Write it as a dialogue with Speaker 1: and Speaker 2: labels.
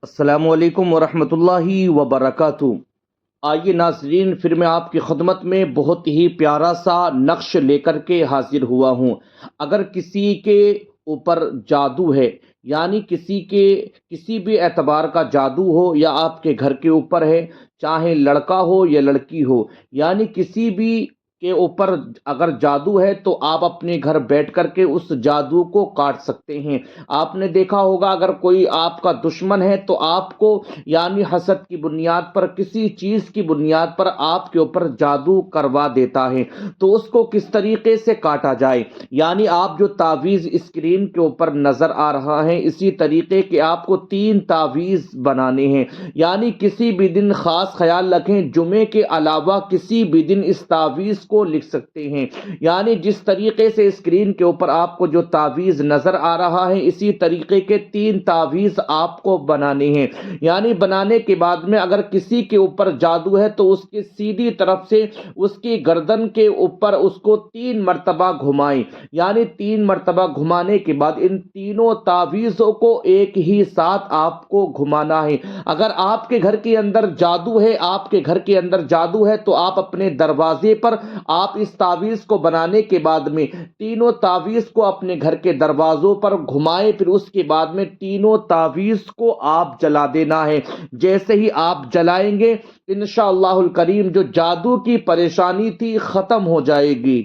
Speaker 1: السلام علیکم ورحمۃ اللہ وبرکاتہ۔ آئیے ناظرین، پھر میں آپ کی خدمت میں بہت ہی پیارا سا نقش لے کر کے حاضر ہوا ہوں۔ اگر کسی کے اوپر جادو ہے، یعنی کسی بھی اعتبار کا جادو ہو، یا آپ کے گھر کے اوپر ہے، چاہے لڑکا ہو یا لڑکی ہو، یعنی کسی بھی کے اوپر اگر جادو ہے تو آپ اپنے گھر بیٹھ کر کے اس جادو کو کاٹ سکتے ہیں۔ آپ نے دیکھا ہوگا، اگر کوئی آپ کا دشمن ہے تو آپ کو یعنی حسد کی بنیاد پر، کسی چیز کی بنیاد پر آپ کے اوپر جادو کروا دیتا ہے، تو اس کو کس طریقے سے کاٹا جائے، یعنی آپ جو تعویذ اسکرین کے اوپر نظر آ رہا ہے، اسی طریقے کے آپ کو 3 تعویذ بنانے ہیں۔ یعنی کسی بھی دن، خاص خیال رکھیں، جمعے کے علاوہ کسی بھی دن اس تعویذ کو لکھ سکتے ہیں۔ یعنی جس طریقے سے اسکرین کے اوپر آپ کو جو تعویذ نظر آ رہا ہے، اسی طریقے کے 3 تعویذ آپ کو بنانے ہیں۔ یعنی بنانے کے بعد میں اگر کسی کے اوپر جادو ہے تو اس کے سیدھی طرف سے اس کی گردن کے اوپر اس کو 3 مرتبہ گھمائیں۔ یعنی 3 مرتبہ گھمانے کے بعد ان تینوں تعویذوں کو ایک ہی ساتھ آپ کو گھمانا ہے۔ اگر آپ کے گھر کے اندر جادو ہے، تو آپ اپنے دروازے پر آپ اس تعویذ کو بنانے کے بعد میں تینوں تعویذ کو اپنے گھر کے دروازوں پر گھمائیں، پھر اس کے بعد میں تینوں تعویذ کو آپ جلا دینا ہے۔ جیسے ہی آپ جلائیں گے، انشاءاللہ الکریم جو جادو کی پریشانی تھی ختم ہو جائے گی۔